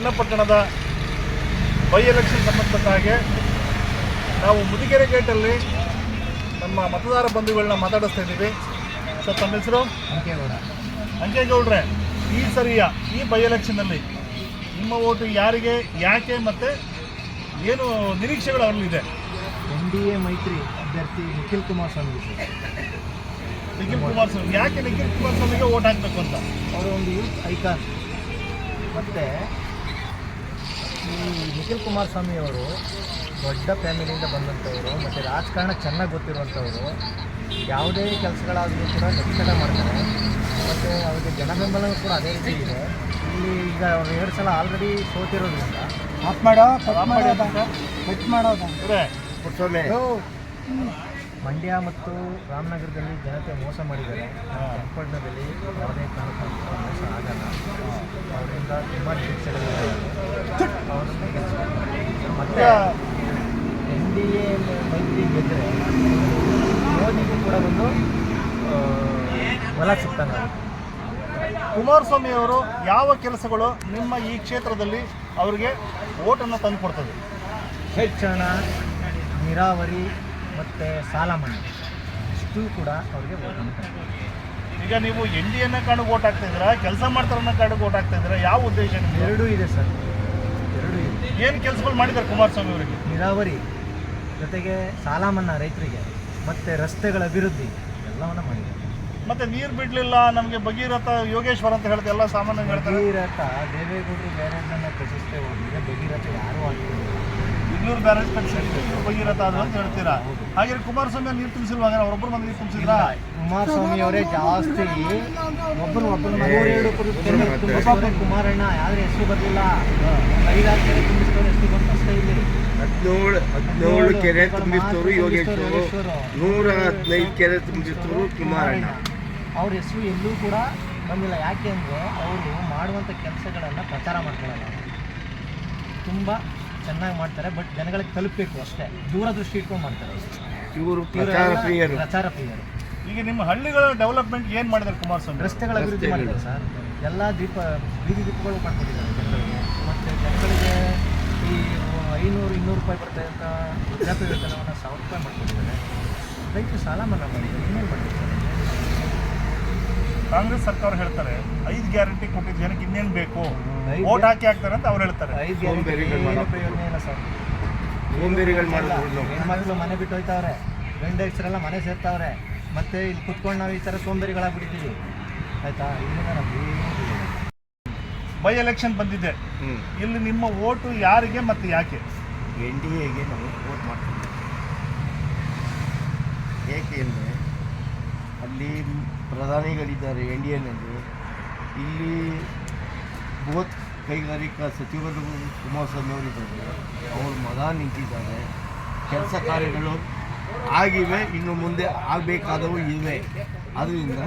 ಚನ್ನಪಟ್ಟಣದ by election ಸಂಬಂಧಪಟ್ಟ ಹಾಗೆ ನಾವು ಮುದಿಗೆರೆ ಗೇಟಲ್ಲಿ ನಮ್ಮ ಮತದಾರ ಬಂಧುಗಳನ್ನ ಮಾತಾಡಿಸ್ತಾ ಇದ್ದೀವಿ. ಸರ್, ತಮ್ಮ ಹೆಸರು? ಅಂಕೇಗೌಡ್ರೆ, ಈ ಸರಿಯ ಈ ಬೈ ಎಲೆಕ್ಷನ್ನಲ್ಲಿ ನಿಮ್ಮ ಓಟು ಯಾರಿಗೆ, ಯಾಕೆ ಮತ್ತು ಏನು ನಿರೀಕ್ಷೆಗಳು ಅವರಲ್ಲಿದೆ? NDA ಮೈತ್ರಿ ಅಭ್ಯರ್ಥಿ ನಿಖಿಲ್ ಕುಮಾರಸ್ವಾಮಿ. ನಿಖಿಲ್ ಕುಮಾರಸ್ವಾಮಿ, ಯಾಕೆ ನಿಖಿಲ್ ಕುಮಾರಸ್ವಾಮಿಗೆ ಓಟ್ ಹಾಕಬೇಕು ಅಂತ? ಅವರು ಒಂದು ಯೂತ್ ಐಕಾನ್. ಮತ್ತು ಈ ನಿಖಿಲ್ ಕುಮಾರಸ್ವಾಮಿ ಅವರು ದೊಡ್ಡ ಫ್ಯಾಮಿಲಿಯಿಂದ ಬಂದಂಥವರು ಮತ್ತು ರಾಜಕಾರಣ ಚೆನ್ನಾಗಿ ಗೊತ್ತಿರುವಂಥವರು. ಯಾವುದೇ ಕೆಲಸಗಳಾದರೂ ಕೂಡ ನೆಚ್ಚಳ ಮಾಡ್ತಾರೆ ಮತ್ತು ಅವ್ರಿಗೆ ಜನ ಬೆಂಬಲವೂ ಕೂಡ ಅದೇ ರೀತಿ ಇದೆ. ಇಲ್ಲಿ ಈಗ ಅವ್ರು 2 ಸಲ ಆಲ್ರೆಡಿ ಸೋತಿರೋದ್ರಿಂದ ಮಂಡ್ಯ ಮತ್ತು ರಾಮನಗರದಲ್ಲಿ ಜನತೆ ಮೋಸ ಮಾಡಿದ್ದಾರೆ. ಚನ್ನಪಟ್ಟಣದಲ್ಲಿ ಯಾವುದೇ ಕಾರಣಕ್ಕೂ ಮೋಸ ಆಗಲ್ಲ. ಅವರಿಂದ ತುಂಬ ನಿರೀಕ್ಷೆಗಳಿವೆ. ಅವರನ್ನು ಗೆಲ್ಲಿಸಬೇಕು. ಮತ್ತು NDA ಮೈತ್ರಿ ಗೆದ್ದರೆ ಮೋದಿಗೂ ಕೂಡ ಒಂದು ಹೊಲ ಸಿಗ್ತಂಗೆ. ಕುಮಾರಸ್ವಾಮಿ ಅವರು ಯಾವ ಕೆಲಸಗಳು ನಿಮ್ಮ ಈ ಕ್ಷೇತ್ರದಲ್ಲಿ ಅವರಿಗೆ ಓಟನ್ನು ತಂದು ಕೊಡ್ತದೆ? ಶಿಕ್ಷಣ, ನೀರಾವರಿ ಮತ್ತು ಸಾಲ ಮನ್ನಾ ಇಷ್ಟು ಕೂಡ ಅವರಿಗೆ ಓಟ್ ಮಾಡ್ತಾರೆ. ಈಗ ನೀವು NDA ಕಾರಣಕ್ಕೆ ಓಟ್ ಹಾಕ್ತಾ ಇದ್ದೀರಾ, ಕೆಲಸ ಮಾಡ್ತಾರನ್ನ ಕಾರಣಕ್ಕೆ ಓಟ್ ಹಾಕ್ತಾ ಇದ್ದೀರಾ? ಯಾವ ಉದ್ದೇಶ ನಿಮ್ದು? ಎರಡೂ ಇದೆ ಸರ್, ಎರಡೂ ಇದೆ. ಏನು ಕೆಲಸಗಳು ಮಾಡಿದ್ದಾರೆ ಕುಮಾರಸ್ವಾಮಿ ಅವರಿಗೆ? ನೀರಾವರಿ ಜೊತೆಗೆ ಸಾಲ ಮನ್ನಾ ರೈತರಿಗೆ ಮತ್ತು ರಸ್ತೆಗಳ ಅಭಿವೃದ್ಧಿ ಎಲ್ಲವನ್ನ ಮಾಡಿದ್ದಾರೆ. ಮತ್ತೆ ನೀರು ಬಿಡಲಿಲ್ಲ, ನಮಗೆ ಭಗೀರಥ ಯೋಗೇಶ್ವರ ಅಂತ ಹೇಳ್ತಾರೆ, ಎಲ್ಲ ಸಾಮಾನ್ಯ ಹೇಳ್ತಾರೆ. ಭಗೀರಥ ದೇವೇಗೌಡರು ಬ್ಯಾರೇಜನ್ನು ಕಟ್ಟಿಸ್ತೇ ಹೋಗಿದೆ. ಭಗೀರಥ ಯಾರೂ ಆಗ್ತಿಲ್ಲ. ಬೆಂಗಳೂರು ಬ್ಯಾರೇಜ್ ಕಟ್ಟಿಸಿ ಭಗೀರಥ ಅದು ಅಂತ ಹೇಳ್ತೀರಾ? ಹಾಗೆ ಕುಮಾರಸ್ವಾಮಿ ನೀರು ತುಂಬಿಸಿಲ್ವಾಗ? ಒಬ್ಬರು ಬಂದು ನೀರು ತುಂಬಿಸಿದ್ರ? ಕುಮಾರಸ್ವಾಮಿ ಅವರೇ ಜಾಸ್ತಿ. ಒಬ್ಬರು 3 ಕುಮಾರಣ್ಣ ಯಾವ್ದು ಹೆಸರು ಬರಲಿಲ್ಲ. 5-6 ಕೆರೆ ತುಂಬಿಸ್ತವ್ರು, ಎಷ್ಟು ಬಂತು ಅಷ್ಟೇ. ಇಲ್ಲಿ 17 ಕೆರೆ ತುಂಬಿಸ್ತವರು ಯೋಗೇಶ್ವರು, 115 ಕೆರೆ ತುಂಬಿಸ್ತವರು ಕುಮಾರಣ್ಣ. ಅವ್ರ ಹೆಸರು ಎಲ್ಲೂ ಕೂಡ ಬಂದಿಲ್ಲ. ಯಾಕೆ ಅಂದರೆ ಅವರು ಮಾಡುವಂಥ ಕೆಲಸಗಳನ್ನು ಪ್ರಚಾರ ಮಾಡ್ಕೊಳ್ಳಲ್ಲ. ತುಂಬ ಚೆನ್ನಾಗಿ ಮಾಡ್ತಾರೆ, ಬಟ್ ಜನಗಳಿಗೆ ತಲುಪಬೇಕು ಅಷ್ಟೇ. ದೂರದೃಷ್ಟಿ ಇಟ್ಕೊಂಡು ಮಾಡ್ತಾರೆ ಇವರು. ಪ್ರಚಾರ ಪ್ರಿಯರು. ಈಗ ನಿಮ್ಮ ಹಳ್ಳಿಗಳ ಡೆವಲಪ್ಮೆಂಟ್ ಏನು ಮಾಡಿದ್ದಾರೆ ಕುಮಾರಸ್ವಾಮಿ? ರಸ್ತೆಗಳ ಅಭಿವೃದ್ಧಿ ಮಾಡಿದ್ದಾರೆ ಸರ್. ಎಲ್ಲ ಬೀದಿ ದೀಪಗಳು ಮಾಡ್ಕೊಂಡಿದ್ದಾರೆ ಜನಗಳಿಗೆ. ಮತ್ತು ಜನಗಳಿಗೆ ಈ 500-200 ರೂಪಾಯಿ ಬರ್ತದೆ ಅಂತ ವೃದ್ಧಾಪ್ಯ ವೇತನವನ್ನು 1000 ರೂಪಾಯಿ ಮಾಡ್ಕೊಂಡಿದ್ದಾರೆ. ರೈತರು ಸಾಲ ಮನ್ನಾ ಮಾಡಿದ್ದಾರೆ. ಇನ್ನೇನು ಮಾಡಿದ್ದಾರೆ? ಕಾಂಗ್ರೆಸ್ ಸರ್ಕಾರ ಹೇಳ್ತಾರೆ 5 ಗ್ಯಾರಂಟಿ ಕೊಟ್ಟಿದ್ದ ಜನಕ್ಕೆ ಇನ್ನೇನು ಬೇಕು, ಓಟ್ ಹಾಕಿ ಹಾಕ್ತಾರೆ ಅಂತ ಅವ್ರು ಹೇಳ್ತಾರೆ. 5 ಗ್ಯಾರಂಟಿ ಪ್ರಯೋಜನ ಇಲ್ಲ ಸರ್. ಹೆಣ್ಮಕ್ಳು ಮನೆ ಬಿಟ್ಟು ಹೋಯ್ತವ್ರೆ, ಗಂಡಸರೆಲ್ಲ ಮನೆ ಸೇರ್ತಾವ್ರೆ. ಮತ್ತು ಇಲ್ಲಿ ಕುತ್ಕೊಂಡು ನಾವು ಈ ಥರ ಸೋಂಬೇರಿಗಳಾಗ್ಬಿಟ್ಟಿದ್ದೀವಿ. ಆಯಿತಾ? ಇಲ್ಲಿಂದ ನಮ್ಗೆ ಬೈ ಎಲೆಕ್ಷನ್ ಬಂದಿದೆ. ಇಲ್ಲಿ ನಿಮ್ಮ ಓಟು ಯಾರಿಗೆ ಮತ್ತು ಯಾಕೆ? NDAಗೆ ನಾವು ವೋಟ್ ಮಾಡ್ತೀವಿ. ಏಕೆ ಅಂದರೆ ಅಲ್ಲಿ ಪ್ರಧಾನಿಗಳಿದ್ದಾರೆ NDAನಲ್ಲಿ. ಇಲ್ಲಿ ಬೃಹತ್ ಕೈಗಾರಿಕಾ ಸಚಿವರು ಕುಮಾರಸ್ವಾಮಿ ಅವರಿದ್ದಾರೆ. ಅವ್ರ ಮಗ ನಿಂತಿದ್ದಾರೆ. ಕೆಲಸ ಕಾರ್ಯಗಳು ಆಗಿವೆ, ಇನ್ನು ಮುಂದೆ ಆಗಬೇಕಾದವು ಇವೆ. ಅದರಿಂದ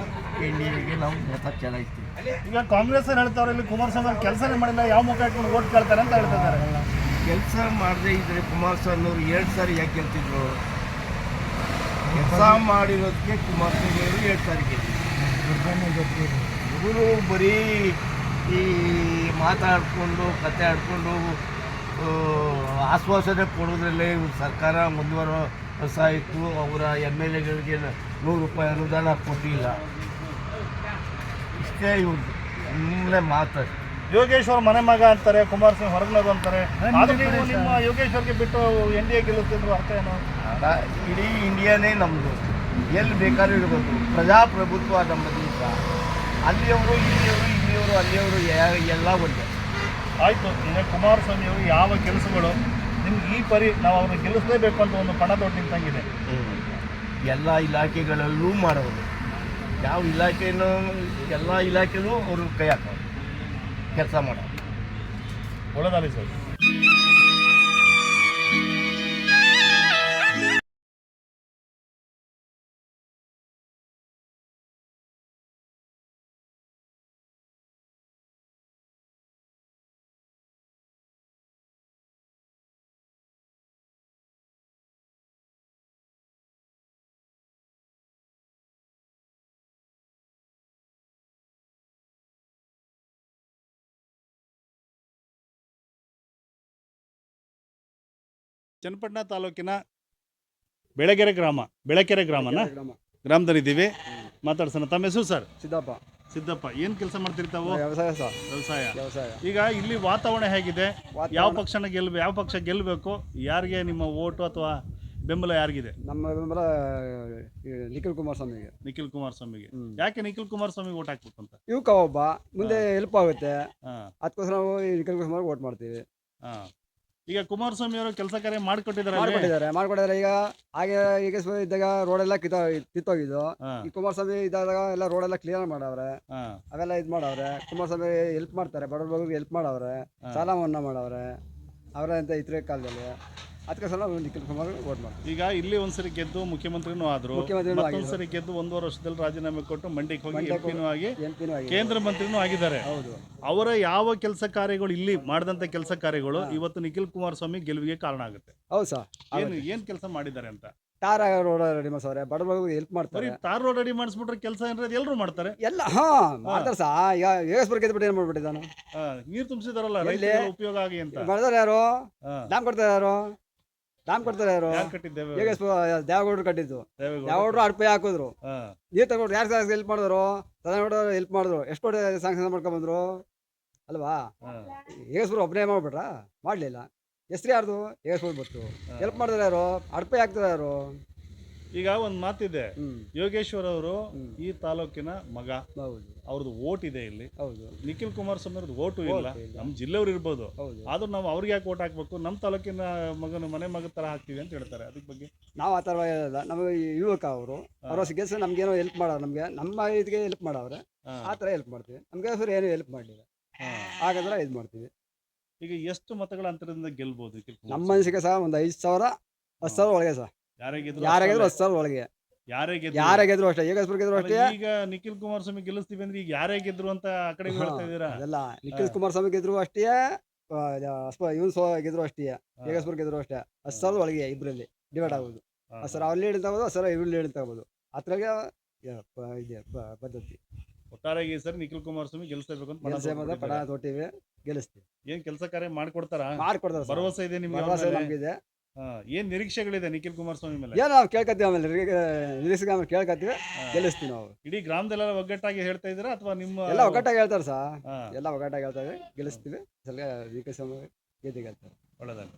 NDAಗೆ ನಾವು ಮತ ಚಲಾಯಿಸ್ತೀವಿ. ಈಗ ಕಾಂಗ್ರೆಸ್ ಹೇಳ್ತಾವ್ರೆ ಇಲ್ಲಿ ಕುಮಾರಸ್ವಾಮಿ ಅವ್ರು ಕೆಲಸನೇ ಮಾಡಿಲ್ಲ, ಯಾವ ಮುಖ ಇಟ್ಕೊಂಡು ಓಟ್ ಕೇಳ್ತಾರೆ ಅಂತ ಹೇಳ್ತಿದ್ದಾರೆ. ಕೆಲಸ ಮಾಡದೇ ಇದ್ದರೆ ಕುಮಾರಸ್ವಾಮಿ ಅವರು 2 ಸಾರಿ ಯಾಕೆ ಗೆಲ್ತಿದ್ರು? ಕೆಲಸ ಮಾಡಿರೋದಕ್ಕೆ ಕುಮಾರಸ್ವಾಮಿ ಅವರು 2 ಸಾರಿ ಗೆದ್ದಿದ್ರು. ಇವರು ಬರೀ ಈ ಮಾತಾಡಿಕೊಂಡು ಕತೆ ಆಡಿಕೊಂಡು ಆಶ್ವಾಸನೆ ಕೊಡೋದ್ರಲ್ಲೇ ಇವ್ರ ಸರ್ಕಾರ ಮುಂದುವರೋ ಇತ್ತು. ಅವರ MLAಗಳಿಗೆ 100 ರೂಪಾಯಿ ಅನುದಾನ ಕೊಟ್ಟಿಲ್ಲ. ಇಷ್ಟೇ ಇವ್ರು ಸುಮ್ಮನೆ ಮಾತಾಡಿ. ಯೋಗೇಶ್ವರ್ ಮನೆ ಮಗ ಅಂತಾರೆ, ಕುಮಾರಸ್ವಾಮಿ ಹೊರಗಿನದು ಅಂತಾರೆ. ಆದ್ರೆ ನೀವು ನಿಮ್ಮ ಯೋಗೇಶ್ವರ್ಗೆ ಬಿಟ್ಟು NDA ಗೆಲ್ಲುತ್ತಿದ್ರು ಅರ್ಥ ಏನು? ಇಡೀ ಇಂಡಿಯಾನೇ ನಮ್ಮದು, ಎಲ್ಲಿ ಬೇಕಾದ್ರೂ ಇರ್ಬೋದು. ಪ್ರಜಾಪ್ರಭುತ್ವ ನಮ್ಮ ದೇಶ. ಅಲ್ಲಿಯವರು ಇಲ್ಲಿಯವರು ಅಲ್ಲಿಯವರು ಎಲ್ಲ ಒಂದೇ. ಆಯಿತು. ಈಗ ಕುಮಾರಸ್ವಾಮಿ ಅವರು ಯಾವ ಕೆಲಸಗಳು ನಿಮ್ಗೆ ಈ ಪರಿ ನಾವು ಅವ್ರನ್ನ ಗೆಲ್ಲಿಸಲೇಬೇಕು ಅಂತ ಒಂದು ಪಣ ದೊಡ್ಡ ನಿಂತಂಗಿದೆ? ಎಲ್ಲ ಇಲಾಖೆಗಳಲ್ಲೂ ಮಾಡೋದು. ಯಾವ ಇಲಾಖೆನೂ ಎಲ್ಲ ಇಲಾಖೆನೂ ಅವರು ಕೈ ಹಾಕೋದು, ಕೆಲಸ ಮಾಡೋದು. ಒಳ್ಳೆದಾಗಲಿ ಸರ್. ಚನ್ನಪಟ್ಟಣ ತಾಲೂಕಿನ ಬೆಳಕೆರೆ ಗ್ರಾಮನ ಗ್ರಾಮ ಗ್ರಾಮದಲ್ಲಿದ್ದೀವಿ. ಮಾತಾಡ್ಸೋಣ. ತಮ್ಮ ಹೆಸರು ಸರ್? ಸಿದ್ದಪ್ಪ. ಸಿದ್ದಪ್ಪ. ಏನು ಕೆಲಸ ಮಾಡ್ತೀರಿ ತಾವು? ವ್ಯವಸಾಯ ಸರ್. ವ್ಯವಸಾಯ. ಈಗ ಇಲ್ಲಿ ವಾತಾವರಣ ಹೇಗಿದೆ? ಯಾವ ಪಕ್ಷ ಗೆಲ್ಲಬೇಕು? ಯಾರಿಗೆ ನಿಮ್ಮ ಓಟು ಅಥವಾ ಬೆಂಬಲ ಯಾರಿಗಿದೆ? ನಮ್ಮ ಬೆಂಬಲ ನಿಖಿಲ್ ಕುಮಾರಸ್ವಾಮಿಗೆ. ನಿಖಿಲ್ ಕುಮಾರಸ್ವಾಮಿಗೆ. ಯಾಕೆ ನಿಖಿಲ್ ಕುಮಾರಸ್ವಾಮಿಗೆ ಓಟ್ ಹಾಕ್ಬೇಕು ಅಂತ? ಇವಕ್ಕ ಒಬ್ಬ ಮುಂದೆ ಹೆಲ್ಪ್ ಆಗುತ್ತೆ, ಅದಕ್ಕೋಸ್ಕರ ನಾವು ಈ ನಿಖಿಲ್ ಕುಮಾರ್ ವೋಟ್ ಮಾಡ್ತೀವಿ. ಈಗ ಕುಮಾರಸ್ವಾಮಿ ಅವರು ಕೆಲಸ ಕಾರ್ಯ ಮಾಡಿಕೊಟ್ಟಿದ್ದಾರೆ. ಈಗ ಹಾಗೆ ಈಗ ಇದ್ದಾಗ ರೋಡೆಲ್ಲ ಕಿತ್ತೋಗಿದ್ದು, ಈ ಕುಮಾರಸ್ವಾಮಿ ಇದ್ದಾಗ ಎಲ್ಲ ರೋಡೆಲ್ಲ ಕ್ಲಿಯರ್ ಮಾಡವ್ರೆ, ಅವೆಲ್ಲ ಇದು ಮಾಡವ್ರೆ. ಕುಮಾರಸ್ವಾಮಿ ಹೆಲ್ಪ್ ಮಾಡ್ತಾರೆ, ಬಡವ್ರಿಗೆ ಹೆಲ್ಪ್ ಮಾಡವ್ರೆ, ಸಾಲ ಮನ್ನಾ ಮಾಡವ್ರೆ ಅವರ ಅಂತ ಇತರ ಕಾಲದಲ್ಲಿ. ಅದಕ್ಕೋಸ್ಕರ ನಾವು ನಿಖಿಲ್ ಕುಮಾರ್ ವೋಟ್ ಮಾಡ್ತೀವಿ. ಈಗ ಇಲ್ಲಿ ಒಂದ್ಸರಿ ಗೆದ್ದು ಮುಖ್ಯಮಂತ್ರಿನೂ ಆದ್ರು, ಮತ್ತೊಂದ್ಸರಿ ಗೆದ್ದು 1 ವರ್ಷದಲ್ಲಿ ರಾಜೀನಾಮೆ ಕೊಟ್ಟು ಮಂಡ್ಯಕ್ಕೆ ಹೋಗಿ ಎಂಪಿನೂ ಆಗಿ ಕೇಂದ್ರ ಮಂತ್ರಿನೂ ಆಗಿದ್ದಾರೆ. ಹೌದು. ಅವರ ಯಾವ ಕೆಲಸ ಕಾರ್ಯಗಳು ಇಲ್ಲಿ ಮಾಡಿದಂತ ಕೆಲಸ ಕಾರ್ಯಗಳು ಇವತ್ತು ನಿಖಿಲ್ ಕುಮಾರಸ್ವಾಮಿ ಗೆಲುವಿಗೆ ಕಾರಣ ಆಗುತ್ತೆ. ಹೌದು ಸರ್. ಏನ್ ಕೆಲಸ ಮಾಡಿದ್ದಾರೆ ಅಂತ? ಟಾರ್ ರೋಡ್ ರೆಡಿ ಮಾಡ್ಸವ್ರೆ, ಬಡವರಿಗೆ ಹೆಲ್ಪ್ ಮಾಡ್ತಾರೆ. ತಾರ್ ರೋಡ್ ರೆಡಿ ಮಾಡಿಸ್ಬಿಟ್ರೆ ಕೆಲಸ ಏನಾರ ಎಲ್ಲರೂ ಮಾಡ್ತಾರೆ. ಎಲ್ಲ ಮಾಡ್ತಾರೆ ಸಾ. ಈಗ ಏಗಸ್ಬರ್ಗ್ ಎದ್ಬಿಟ್ಟು ಏನು ಮಾಡ್ಬಿಟ್ಟಿದ್ದಾನು? ನೀರು ತುಂಬಿಸಿದಾರಲ್ಲ ರೈತರಿಗೆ ಉಪಯೋಗ ಆಗಿ ಅಂತ. ಮಾಡಿದಾರೆ ಯಾರು? ಡ್ಯಾಮ್ ಕೊಡ್ತಾರೆ ಯಾರು? ಕಟ್ಟಿದ್ದೇವೆ. ದೇವೇಗೌಡರು ಕಟ್ಟಿದ್ದು. ದೇವೇಗೌಡರು ಅಡ್ಪೆ ಹಾಕಿದ್ರು, ನೀರು ತಗೊಂಡ್ರು. ಯಾರು ಹೆಲ್ಪ್ ಮಾಡಿದ್ರು? ತದನಗೌಡರು ಹೆಲ್ಪ್ ಮಾಡಿದ್ರು. ಎಷ್ಟು ಕೋಟಿ ಸ್ಯಾಂಕ್ಷನ್ ಮಾಡ್ಕೊಂಡ್ ಬಂದ್ರು ಅಲ್ವಾ? ಏಗಸ್ಬರ್ ಒಬ್ಬನೇ ಮಾಡ್ಬಿಟ್ರ? ಮಾಡ್ಲಿಲ್ಲ. ಹೆಸ್ರು ಯಾರ್ದು? ಏಗಸ್ಬರ್ ಬತ್ತು. ಹೆಲ್ಪ್ ಮಾಡಿದ್ರೆ ಯಾರು? ಅಡ್ಪೆ ಹಾಕ್ತಾರೆ ಯಾರು? ಈಗ ಒಂದ್ ಮಾತಿದೆ, ಯೋಗೇಶ್ವರ್ ಅವರು ಈ ತಾಲೂಕಿನ ಮಗ, ಅವ್ರದ್ದು ಓಟ್ ಇದೆ ಇಲ್ಲಿ. ನಿಖಿಲ್ ಕುಮಾರಸ್ವಾಮಿ ಅವ್ರದ್ದು ಓಟು ಇಲ್ಲ. ನಮ್ಮ ಜಿಲ್ಲೆಯವ್ರು ಇರ್ಬೋದು, ಆದ್ರೂ ನಾವು ಅವ್ರಿಗೆ ಯಾಕೆ ಓಟ್ ಹಾಕ್ಬೇಕು? ನಮ್ಮ ತಾಲೂಕಿನ ಮನೆ ಮಗ ತರ ಹಾಕ್ತೀವಿ ಅಂತ ಹೇಳ್ತಾರೆ. ಅದ್ರ ಬಗ್ಗೆ ನಾವು ಆ ಥರ ಇಲ್ಲ. ನಮಗೆ ಯುವಕ ಅವರು ಅವ್ರ ಸಿಗೇಸ ನಮ್ಗೇನೋ ಹೆಲ್ಪ್ ಮಾಡೋರು, ನಮಗೆ ನಮ್ಮ ಇದಕ್ಕೆ ಹೆಲ್ಪ್ ಮಾಡವ್ರೆ, ಆ ಥರ ಹೆಲ್ಪ್ ಮಾಡ್ತೀವಿ. ನಮ್ಗೆ ಹೆಸರು ಏನು ಹೆಲ್ಪ್ ಮಾಡಲಿಲ್ಲ, ಹಾಗಾದ್ರೆ ಇದು ಮಾಡ್ತೀವಿ. ಈಗ ಎಷ್ಟು ಮತಗಳ ಅಂತರದಿಂದ ಗೆಲ್ಬಹುದು? ನಮ್ಮ ಮನಸ್ಸಿಗೆ ಸಹ ಒಂದು 5,000 10,000 ಒಳಗೆ ಸಹ. ಯಾರಾಗಿದ್ರು 10,000 ಒಳಗೆ. ಯಾರೇ ಗೆದ್ರು ಅಷ್ಟೇ. ಏಗಸ್ಬರ್ಗ್ ಗೆದ್ರು ಅಷ್ಟೇ. ಈಗ ನಿಖಿಲ್ ಕುಮಾರಸ್ವಾಮಿ ಗೆಲ್ಲಿಸ್ತೀವಿ ಅಂದ್ರೆ ಈಗ ಯಾರೇ ಗೆದ್ರು ಅಂತ ಆ ಕಡೆ ಹೇಳ್ತಾ ಇದೀರಾ? ಅದೆಲ್ಲ ನಿಖಿಲ್ ಕುಮಾರಸ್ವಾಮಿ ಗೆದ್ರು ಅಷ್ಟೇ, ಇವನ್ ಗೆದ್ರು ಅಷ್ಟೇ, ಏಗಸ್ಬರ್ಗ್ ಗೆದ್ರು ಅಷ್ಟೇ. 10,000 ಒಳಗೆ ಇಬ್ಬರಲ್ಲಿ ಡಿವೈಡ್ ಆಗೋದು. ಸರ್ ಅವ್ರು ಲೀಡ್ ತಗೋದು, ಸರ್ ಇವ್ರು ಲೀಡ್ ತಗೋದು. ಅದ್ರಾಗ ಇದೆ ಪದ್ಧತಿ. ಒಟ್ಟಾರೆ ಈ ಸರಿ ನಿಖಿಲ್ ಕುಮಾರಸ್ವಾಮಿ ಗೆಲ್ಲಿಸಬೇಕು ಅಂತ ಪಡ ತೊಟ್ಟಿವಿ, ಗೆಲ್ಲಿಸ್ತೀವಿ. ಏನ್ ಕೆಲಸ ಕಾರ್ಯ ಮಾಡ್ಕೊಡ್ತಾರ? ಮಾಡ್ಕೊಡ್ತಾರೆ. ಭರವಸೆ ಇದೆ ನಿಮ್ಗೆ? ಭರವಸೆ ನಮಗಿದೆ. ಏನ್ ನಿರೀಕ್ಷೆಗಳಿದೆ ನಿಖಿಲ್ ಕುಮಾರಸ್ವಾಮಿ ಮೇಲೆ? ಏನೋ ನಾವು ಕೇಳ್ಕೊತೀವಿ, ಆಮೇಲೆ ನಿರೀಕ್ಷೆ ಆಮೇಲೆ ಕೇಳ್ಕೊತೀವಿ, ಗೆಲ್ಲಿಸ್ತೀವಿ ನಾವು. ಇಡೀ ಗ್ರಾಮದಲ್ಲೆಲ್ಲ ಒಗ್ಗಟ್ಟಾಗಿ ಹೇಳ್ತಾ ಇದ್ದೀರಾ ಅಥವಾ ನಿಮ್ಮ? ಎಲ್ಲ ಒಗ್ಗಟ್ಟಾಗಿ ಹೇಳ್ತಾರೆ ಸರ್, ಎಲ್ಲ ಒಗ್ಗಟ್ಟಾಗಿ ಹೇಳ್ತಾರೆ, ಗೆಲ್ಲಿಸ್ತೀವಿ. ಗೆದ್ದಿಗೆ ಹೇಳ್ತಾರೆ. ಒಳ್ಳೆದಾಗಿ.